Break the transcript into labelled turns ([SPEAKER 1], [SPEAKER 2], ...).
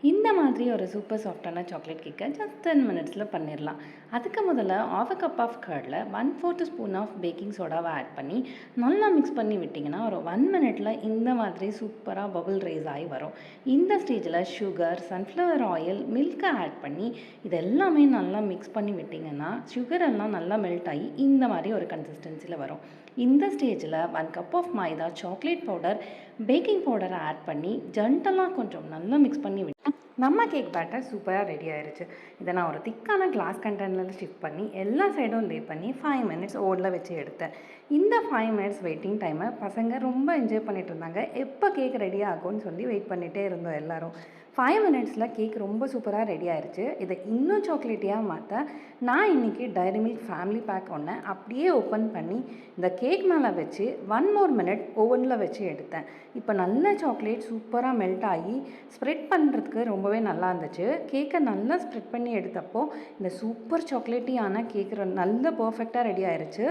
[SPEAKER 1] இந்த மாதிரி ஒரு சூப்பர் சாஃப்டான சாக்லேட் கேக்கை ஜஸ்ட் 10 மினிட்ஸில் பண்ணிடலாம். அதுக்கு முதல்ல ஆஃப் அ கப் ஆஃப் கர்டில் 1/4 ஸ்பூன் ஆஃப் பேக்கிங் சோடாவை ஆட் பண்ணி நல்லா மிக்ஸ் பண்ணி விட்டிங்கன்னா ஒரு 1 மினிட்ல இந்த மாதிரி சூப்பராக பபிள் ரைஸ் ஆகி வரும். இந்த ஸ்டேஜில் சுகர், சன்ஃப்ளவர் ஆயில், மில்கை ஆட் பண்ணி இது எல்லாமே நல்லா மிக்ஸ் பண்ணி விட்டிங்கன்னா சுகர் எல்லாம் நல்லா மெல்ட் ஆகி இந்த மாதிரி ஒரு கன்சிஸ்டன்சியில் வரும். இந்த ஸ்டேஜில் 1 cup of maida, chocolate powder, baking பவுடரை ஆட் பண்ணி ஜென்டலாக கொஞ்சம் நல்லா மிக்ஸ் பண்ணி நம்ம கேக் பேட்டர் சூப்பராக ரெடி ஆயிடுச்சு. இதை நான் ஒரு திக்கான கிளாஸ் கண்டெய்னரில் ஷிஃப்ட் பண்ணி எல்லா சைடும் லே பண்ணி 5 மினிட்ஸ் ஓடில் வச்சு எடுத்தேன். இந்த 5 மினிட்ஸ் வெயிட்டிங் டைமை பசங்க ரொம்ப என்ஜாய் பண்ணிட்டு இருந்தாங்க. எப்போ கேக் ரெடி ஆகும்னு சொல்லி வெயிட் பண்ணிகிட்டே இருந்தோம் எல்லோரும். 5 மினிட்ஸில் கேக் ரொம்ப சூப்பராக ரெடி ஆயிடுச்சு. இதை இன்னும் சாக்லேட்டியாக மாற்ற நான் இன்றைக்கி டைரி மில்க் ஃபேமிலி பேக் ஒன்று அப்படியே ஓப்பன் பண்ணி இந்த கேக் மேலே வச்சு 1 மோர் மினிட் ஓவனில் வச்சு எடுத்தேன். இப்போ நல்ல சாக்லேட் சூப்பராக மெல்ட் ஆகி ஸ்ப்ரெட் பண்ணுறதுக்கு ரொம்பவே நல்லா இருந்துச்சு. கேக்கை நல்லா ஸ்ப்ரெட் பண்ணி எடுத்தப்போ இந்த சூப்பர் சாக்லேட்டியான கேக் நல்ல பர்ஃபெக்டாக ரெடி ஆயிடுச்சு.